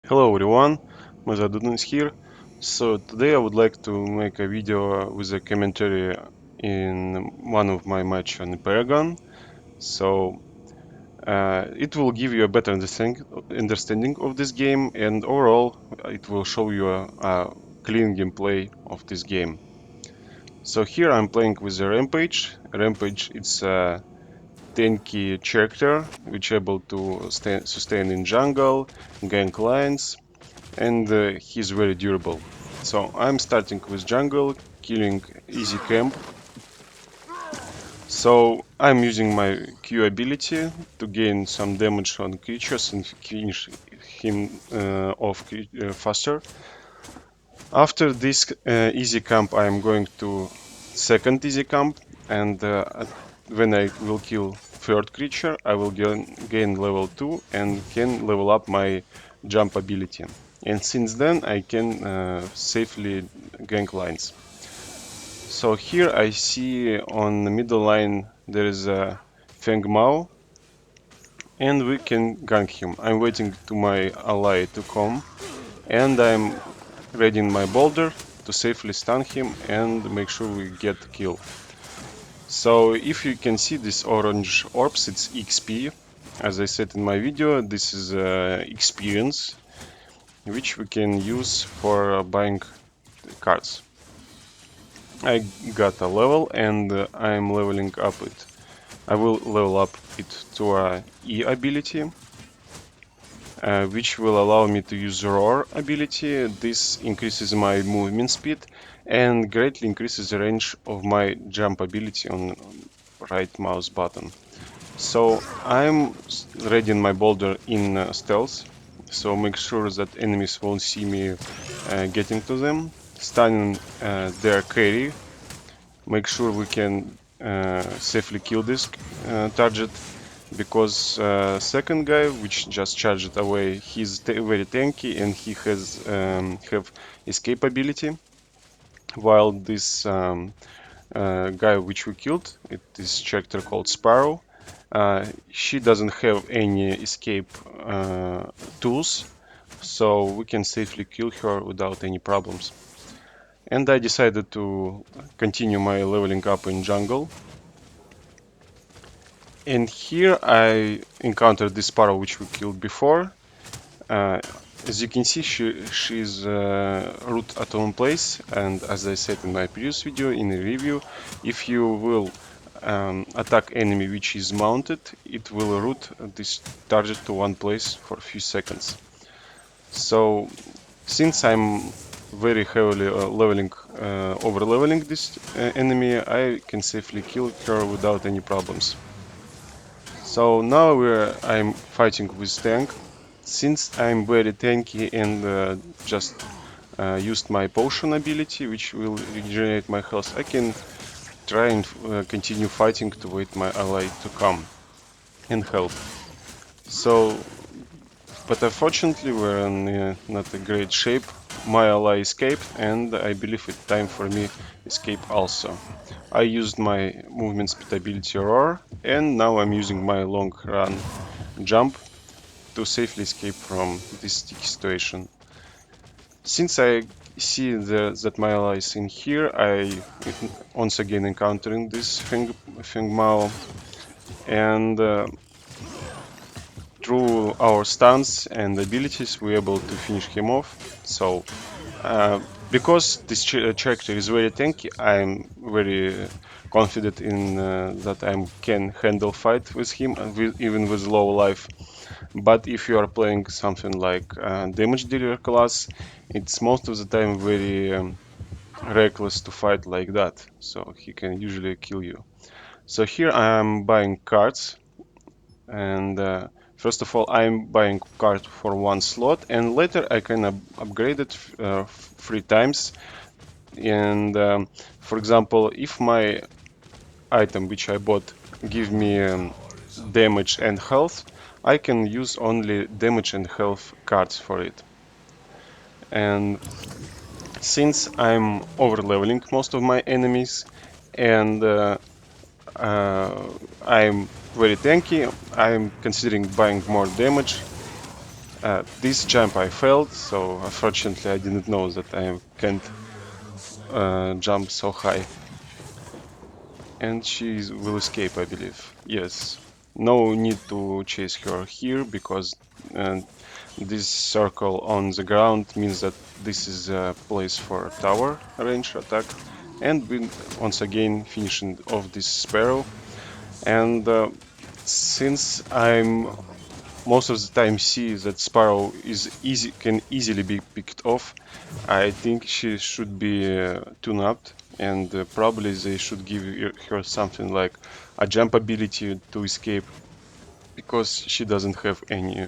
Hello everyone, Mazadun is here. So today I would like to make a video with a commentary in one of my match on Paragon. So it will give you a better understanding of this game, and overall it will show you a clean gameplay of this game. So here I'm playing with the Rampage. Rampage is a tanky character which able to sustain in jungle, gank lines, and he's very durable. So I'm starting with jungle, killing easy camp. So I'm using my Q ability to gain some damage on creatures and finish him off faster. After this easy camp, I'm going to second easy camp, and when I will kill third creature, I will gain level 2 and can level up my jump ability. And since then, I can safely gank lines. So here I see on the middle line there is a Feng Mao, and we can gank him. I'm waiting to my ally to come, and I'm readying my boulder to safely stun him and make sure we get the kill. So if you can see this orange orbs, it's XP. As I said in my video, this is experience which we can use for buying cards. I got a level and I'm leveling up it. I will level up it to a E ability, which will allow me to use Roar ability. This increases my movement speed and greatly increases the range of my jump ability on right mouse button. So I'm readying my boulder in stealth, so make sure that enemies won't see me getting to them. Stunning their carry, make sure we can safely kill this target, because second guy which just charged away, he's very tanky and he has have escape ability, while this guy which we killed, it is character called Sparrow, she doesn't have any escape tools, so we can safely kill her without any problems. And I decided to continue my leveling up in jungle. And here I encountered this Sparrow which we killed before. Uh, as you can see, she's root at one place, and as I said in my previous video in a review, if you will attack enemy which is mounted, it will root this target to one place for a few seconds. So since I'm very heavily over leveling this enemy, I can safely kill her without any problems. So now I'm fighting with tank. Since I'm very tanky and just used my potion ability, which will regenerate my health, I can try and continue fighting to wait my ally to come and help. So, but unfortunately we're in not a great shape. My ally escaped, and I believe it's time for me escape also. I used my movement speed ability Roar, and now I'm using my long run jump to safely escape from this sticky situation. Since I see that my ally is in here, I once again encountering this Feng Mao, and through our stuns and abilities we're able to finish him off. So because this character is very tanky, I'm very confident in that I can handle fight with him, even with low life. But if you are playing something like damage dealer class, it's most of the time very reckless to fight like that, so he can usually kill you. So here I am buying cards, and first of all I'm buying card for one slot, and later I can upgrade it 3 times. And for example, if my item which I bought give me damage and health, I can use only damage and health cards for it. And since I'm over leveling most of my enemies, and I'm very tanky, I'm considering buying more damage, This jump I failed, so unfortunately I didn't know that I can't jump so high. And she will escape, I believe. Yes. No need to chase her here, because this circle on the ground means that this is a place for tower range attack. And we once again finishing off this sparrow. And since I'm most of the time see that Sparrow can easily be picked off, I think she should be tuned-upped, and probably they should give her something like a jump ability to escape, because she doesn't have any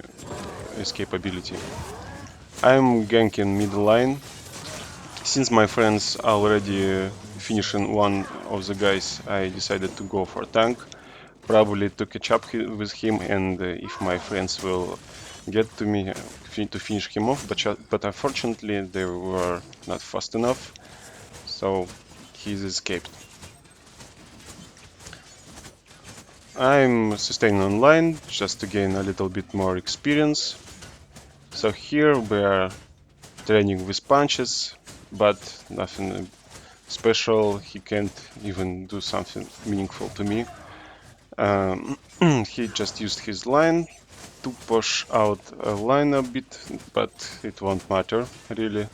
escape ability. I'm ganking middle line. Since my friends already finishing one of the guys, I decided to go for tank, probably to catch up with him, and if my friends will get to me to finish him off, but unfortunately they were not fast enough, so he's escaped. I'm sustaining online just to gain a little bit more experience. So here we are training with punches, but nothing special. He can't even do something meaningful to me. He just used his line to push out a line a bit, but it won't matter really.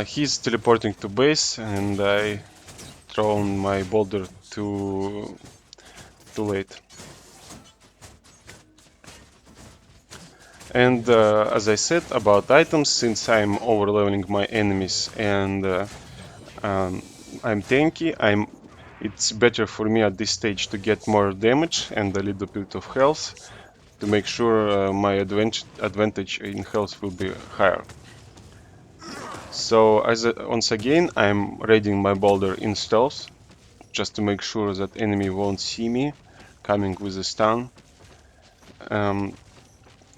He's teleporting to base, and I thrown my boulder too late. And as I said about items, since I'm overleveling my enemies and I'm tanky, it's better for me at this stage to get more damage and a little bit of health to make sure my advantage in health will be higher. So once again, I'm raiding my boulder in stealth, just to make sure that enemy won't see me coming with a stun.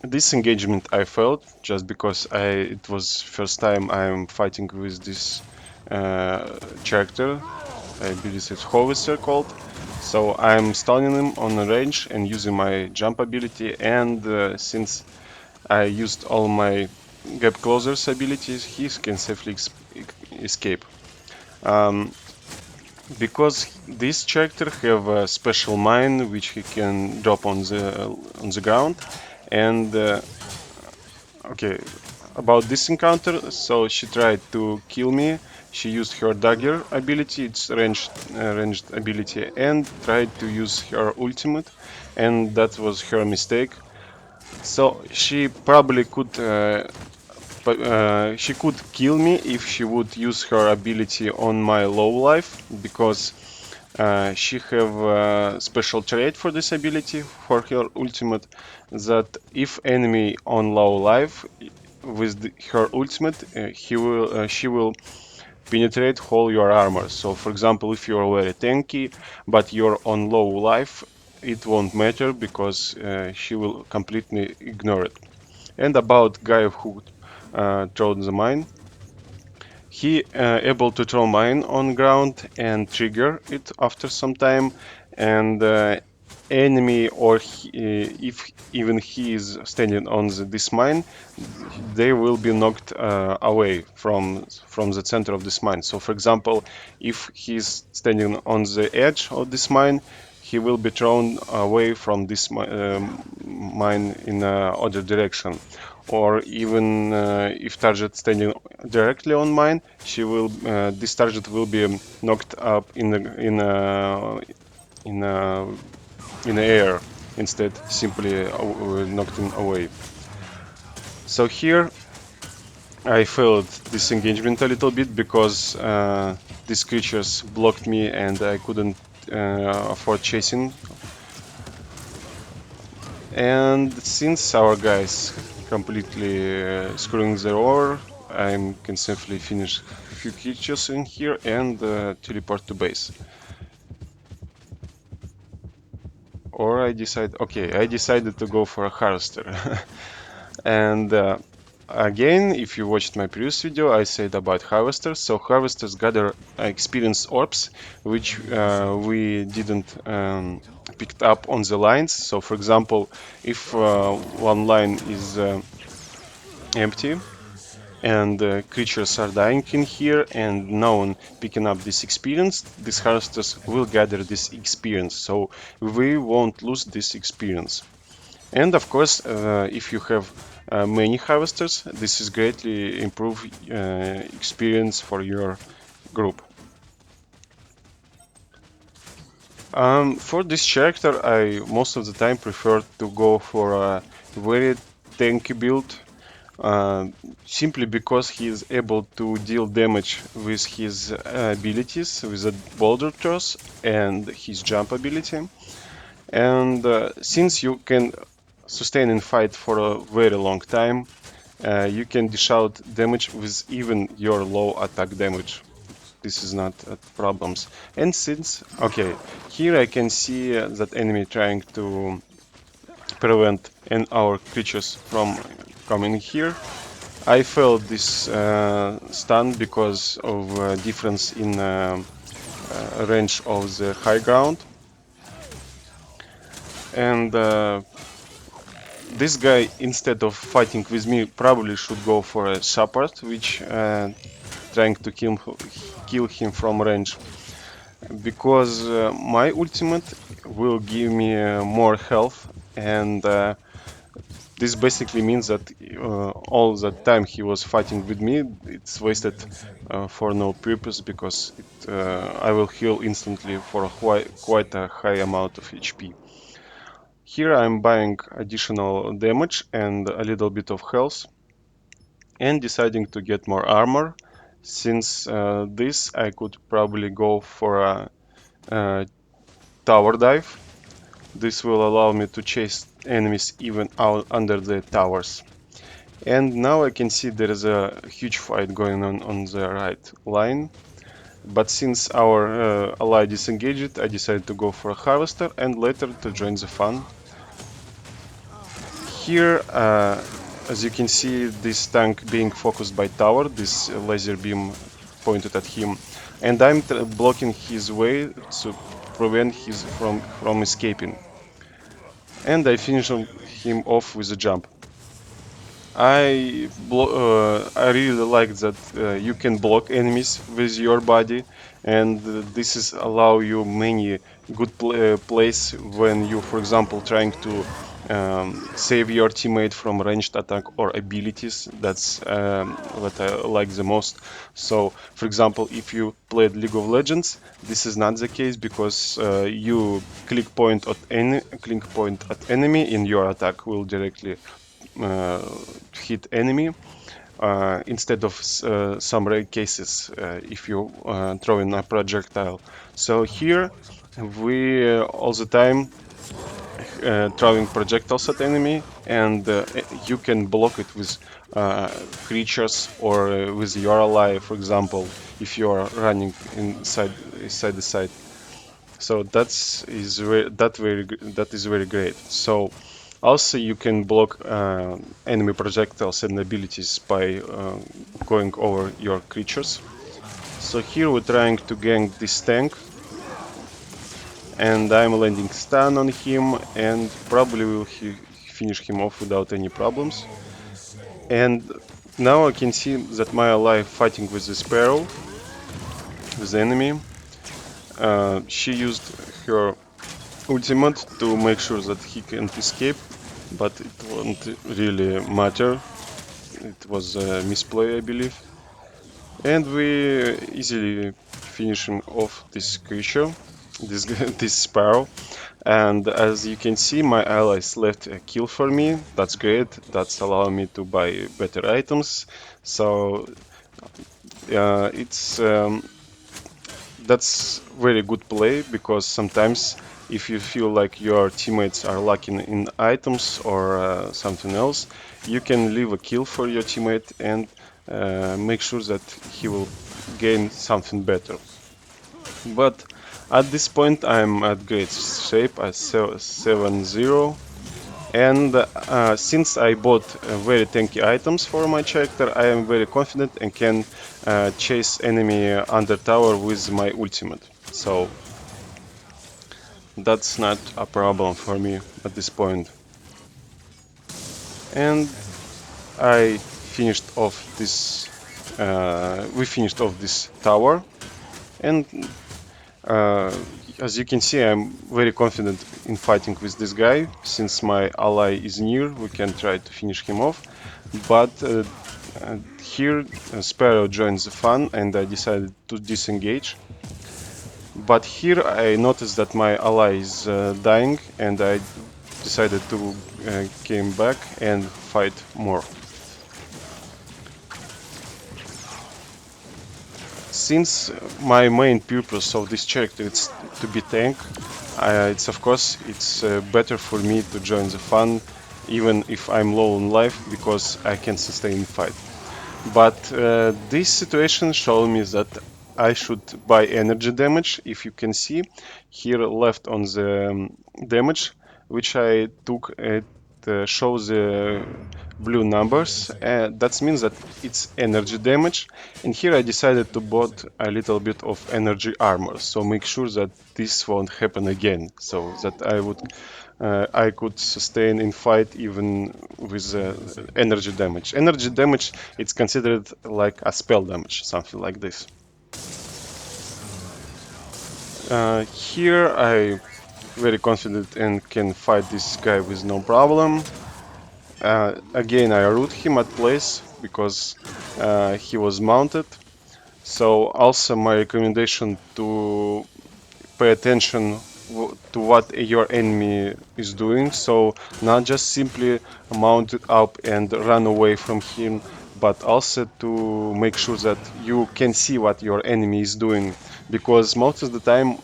This engagement I failed just because it was first time I'm fighting with this character. I believe it's Harvester called. So I'm stunning him on the range and using my jump ability, and since I used all my gap closers abilities, he can safely escape. Because this character have a special mine which he can drop on the ground, and okay, about this encounter, so she tried to kill me. She used her dagger ability, it's ranged ability, and tried to use her ultimate, and that was her mistake. So she probably could she could kill me if she would use her ability on my low life, because she have a special trait for this ability for her ultimate, that if enemy on low life with her ultimate, she will penetrate whole your armor. So for example, if you're very tanky but you're on low life, it won't matter, because she will completely ignore it. And about guy who throw the mine, he able to throw mine on ground and trigger it after some time, and enemy or if even he is standing on this mine, they will be knocked away from the center of this mine. So for example, if he's standing on the edge of this mine, he will be thrown away from this mine in other direction. Or even if target standing directly on mine, this target will be knocked up in the air, instead simply knocked away. So here I failed this engagement a little bit, because these creatures blocked me and I couldn't afford chasing. And since our guys completely screwing their over, I can simply finish a few creatures in here and teleport to base. Or I decided to go for a harvester. And again, if you watched my previous video, I said about harvesters. So harvesters gather experience orbs, which we didn't picked up on the lines. So for example, if one line is empty and creatures are dying in here and no one picking up this experience, these harvesters will gather this experience, so we won't lose this experience. And of course, if you have many harvesters, this is greatly improve experience for your group. For this character, I most of the time prefer to go for a very tanky build, simply because he is able to deal damage with his abilities, with a boulder toss and his jump ability. And since you can sustain in fight for a very long time, you can dish out damage with even your low attack damage. This is not problems. And since, okay, here I can see that enemy trying to prevent our creatures from coming here. I failed this stun because of difference in range of the high ground. And this guy, instead of fighting with me, probably should go for a shepherd, which trying to kill him from range. Because my ultimate will give me more health, and this basically means that all the time he was fighting with me, it's wasted for no purpose, because I will heal instantly for quite a high amount of HP. Here I'm buying additional damage and a little bit of health, and deciding to get more armor. Since this, I could probably go for a tower dive. This will allow me to chase enemies even out under the towers. And now I can see there is a huge fight going on the right line. But since our ally disengaged, I decided to go for a harvester and later to join the fun. Here, as you can see, this tank being focused by tower, this laser beam pointed at him, and I'm blocking his way to prevent him from escaping. And I finish him off with a jump. I really like that you can block enemies with your body, and this is allow you many good plays when you, for example, trying to save your teammate from ranged attack or abilities. That's what I like the most. So, for example, if you played League of Legends, this is not the case, because you click point at enemy, and your attack will directly hit enemy, instead of some rare cases if you throw in a projectile. So here we all the time throwing projectiles at enemy, and you can block it with creatures or with your ally, for example, if you are running inside the site. So that is very great. So also you can block enemy projectiles and abilities by going over your creatures. So here we're trying to gank this tank, and I'm landing stun on him, and probably will finish him off without any problems. And now I can see that my ally fighting with the sparrow, with the enemy. She used her ultimate to make sure that he can't escape, but it won't really matter. It was a misplay, I believe. And we easily finishing off this creature, this sparrow. And as you can see, my allies left a kill for me. That's great. That's allowing me to buy better items. So that's very good play, because sometimes if you feel like your teammates are lacking in items or something else, you can leave a kill for your teammate and make sure that he will gain something better. But at this point I'm at great shape at 7-0, and since I bought very tanky items for my character, I am very confident and can chase enemy under tower with my ultimate. So that's not a problem for me at this point. And I finished off this. We finished off this tower, and uh, as you can see, I'm very confident in fighting with this guy. Since my ally is near, we can try to finish him off. But here, Sparrow joins the fun, and I decided to disengage. But here I noticed that my ally is dying, and I decided to came back and fight more. Since my main purpose of this character is to be tank, it's of course it's better for me to join the fun, even if I'm low on life, because I can sustain fight. But this situation showed me that I should buy energy damage. If you can see here left on the damage which I took, it shows the blue numbers. That means that it's energy damage. And here I decided to bought a little bit of energy armor, so make sure that this won't happen again, so that I could sustain in fight even with energy damage. Energy damage, it's considered like a spell damage, something like this. Here I very confident and can fight this guy with no problem. Again, I root him at place because he was mounted. So also my recommendation to pay attention to what your enemy is doing, so not just simply mount it up and run away from him, but also to make sure that you can see what your enemy is doing, because most of the time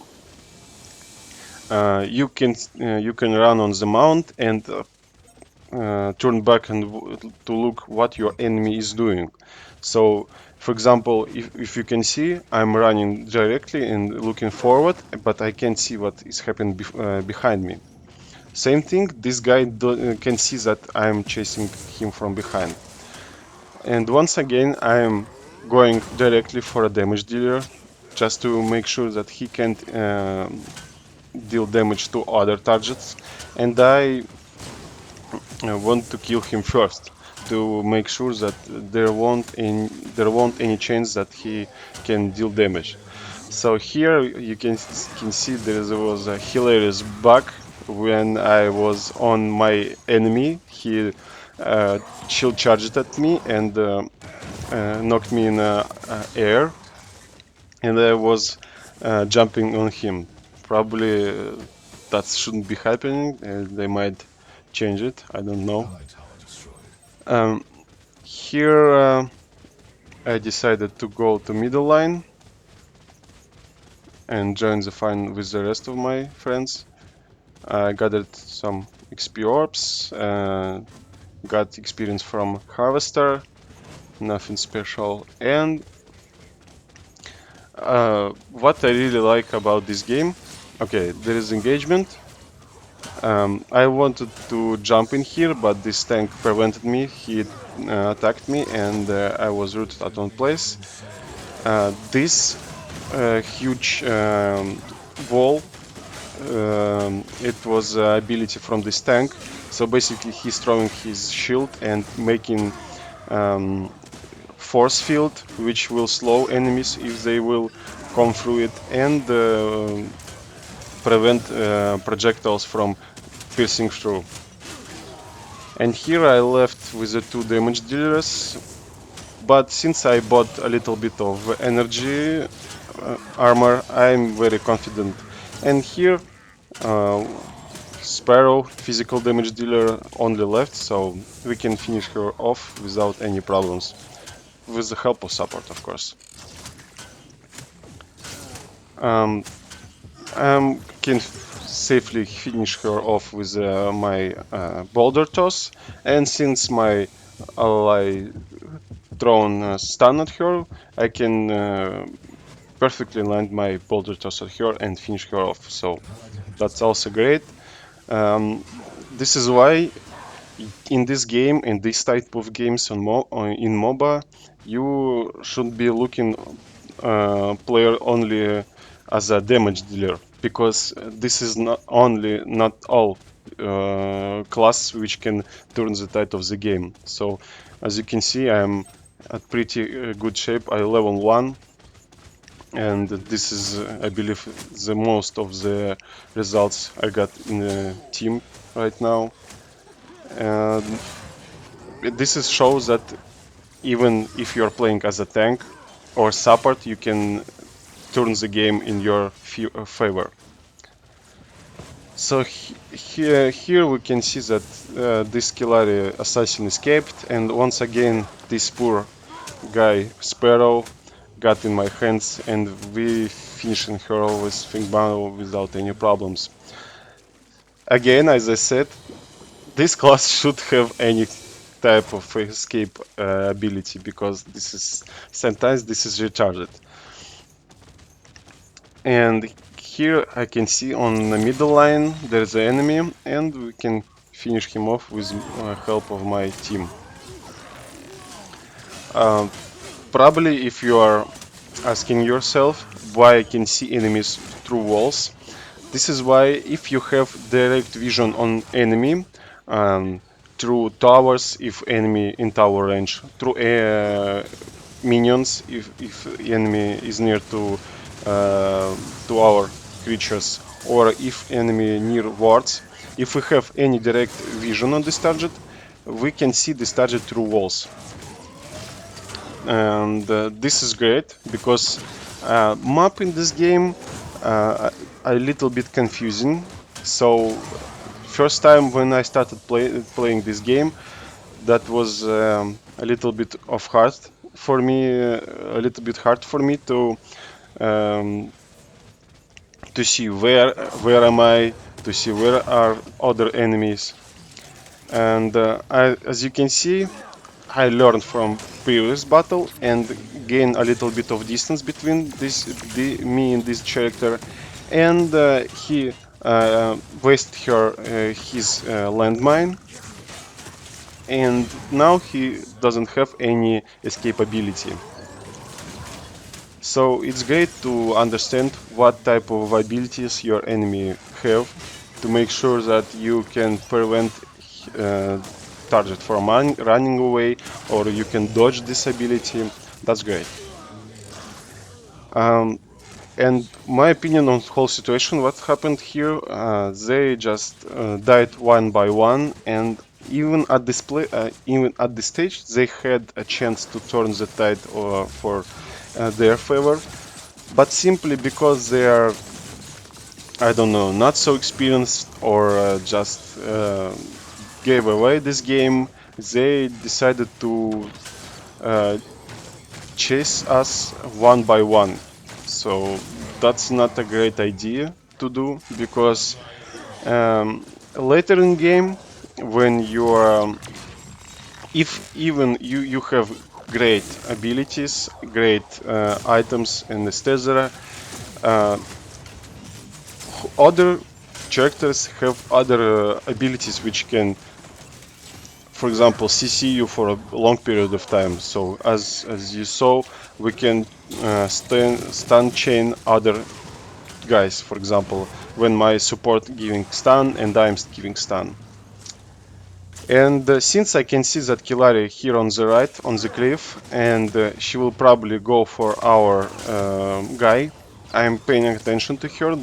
you can run on the mount and turn back and to look what your enemy is doing. So for example, if you can see, I'm running directly and looking forward, but I can't see what is happening behind me. Same thing, this guy can see that I'm chasing him from behind. And once again, I'm going directly for a damage dealer, just to make sure that he can't deal damage to other targets. And I want to kill him first, to make sure that there won't any chance that he can deal damage. So here you can see there was a hilarious bug when I was on my enemy. He shield charged at me and knocked me in air, and I was jumping on him. Probably that shouldn't be happening. They might change it. I don't know. Um, Here I decided to go to middle line and join the fun with the rest of my friends. I gathered some XP orbs, got experience from Harvester, nothing special. And what I really like about this game, okay, there is engagement. I wanted to jump in here, but this tank prevented me. He attacked me, and I was rooted at one place. This huge wall, it was ability from this tank. So basically, he's throwing his shield and making force field, which will slow enemies if they will come through it, and prevent projectiles from piercing through. And here I left with the 2 damage dealers, but since I bought a little bit of energy armor, I'm very confident. And here Sparrow, physical damage dealer, only left, so we can finish her off without any problems, with the help of support, of course. I can safely finish her off with my boulder toss, and since my ally thrown stun at her, I can perfectly land my boulder toss at her and finish her off, so that's also great. This is why in this game, in this type of games in MOBA, you should be looking player only as a damage dealer, because this is not all classes which can turn the tide of the game. So as you can see, I'm at pretty good shape. I level 1, and this is I believe the most of the results I got in the team right now. And this is shows that even if you're playing as a tank or support, you can turn the game in your favor. So here we can see that this Killari assassin escaped, and once again this poor guy Sparrow got in my hands, and we finishing her with Finkbano without any problems. Again, as I said, this class should have any type of escape ability, because this is sometimes this is retarded. And here I can see on the middle line there's an enemy, and we can finish him off with help of my team. Probably if you are asking yourself why I can see enemies through walls, this is why if you have direct vision on enemy, through towers if enemy in tower range, through minions if enemy is near to our creatures, or if enemy near wards, if we have any direct vision on this target, we can see this target through walls. And this is great because map in this game a little bit confusing. So first time when I started playing this game, that was a little bit of hard for me, a little bit hard for me um, to see where am I, to see where are other enemies. And as you can see, I learned from previous battle and gain a little bit of distance between me and this character, and he wasted his landmine, and now he doesn't have any escape ability. So it's great to understand what type of abilities your enemy have, to make sure that you can prevent target from running away, or you can dodge this ability. That's great. And my opinion on whole situation, what happened here, they just died one by one, and even at this stage, they had a chance to turn the tide for their favor, but simply because they are, I don't know, not so experienced, or just gave away this game, they decided to chase us one by one. So that's not a great idea to do, because later in game, when you are, if even you have great abilities, great items, and etc., other characters have other abilities which can, for example, CC you for a long period of time. So as you saw, we can stun chain other guys. For example, when my support giving stun and I'm giving stun. And since I can see that Killari here on the right, on the cliff, and she will probably go for our guy, I'm paying attention to her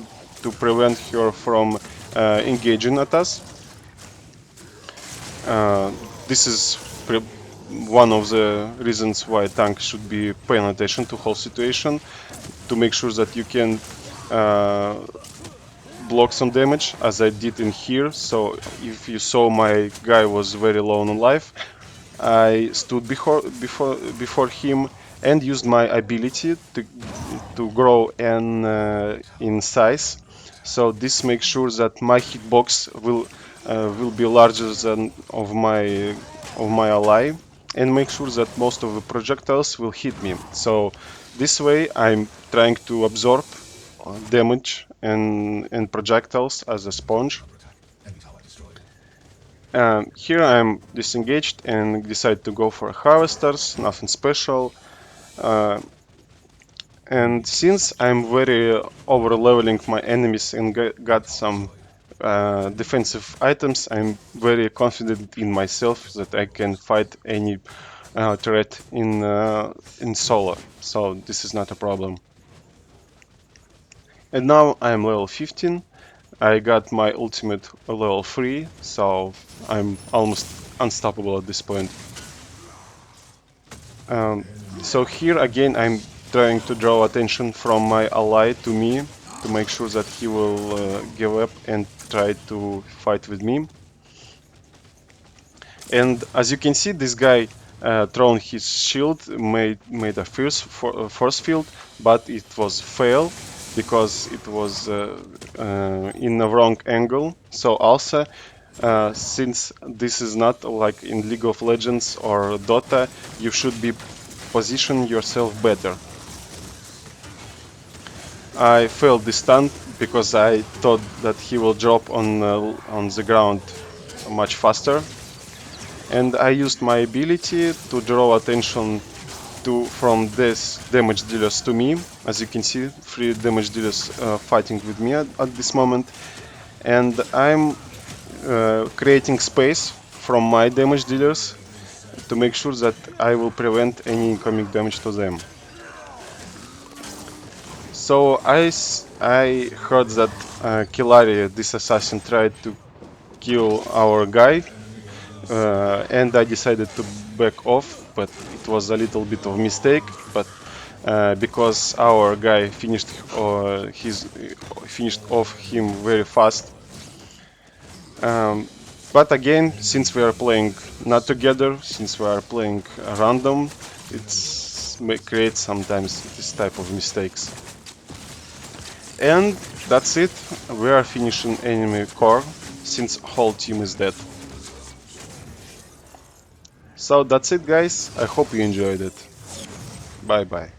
to prevent her from engaging at us. This is one of the reasons why tank should be paying attention to whole situation, to make sure that you can block some damage, as I did in here. So if you saw, my guy was very low on life, I stood before him and used my ability to grow in size. So this makes sure that my hitbox will be larger than of my ally, and make sure that most of the projectiles will hit me. So this way I'm trying to absorb damage and projectiles as a sponge. Here I'm disengaged and decide to go for harvesters, nothing special. And since I'm very over leveling my enemies and got some defensive items, I'm very confident in myself that I can fight any threat in solo. So this is not a problem. And now I'm level 15. I got my ultimate level 3, so I'm almost unstoppable at this point. Um, so here again I'm trying to draw attention from my ally to me to make sure that he will give up and try to fight with me. And as you can see, this guy thrown his shield, made a force field, but it was fail because it was in the wrong angle. So also, since this is not like in League of Legends or Dota, you should be position yourself better. I failed this stunt because I thought that he will drop on the ground much faster, and I used my ability to draw attention from this damage dealers to me. As you can see, 3 damage dealers fighting with me at this moment, and I'm creating space from my damage dealers to make sure that I will prevent any incoming damage to them. So I heard that Killari, this assassin, tried to kill our guy, and I decided to back off, but it was a little bit of mistake. But because our guy finished off him very fast. Um, but again, since we are playing not together, since we are playing random, it's creates sometimes this type of mistakes. And that's it. We are finishing enemy core since whole team is dead. So that's it, guys. I hope you enjoyed it. Bye bye.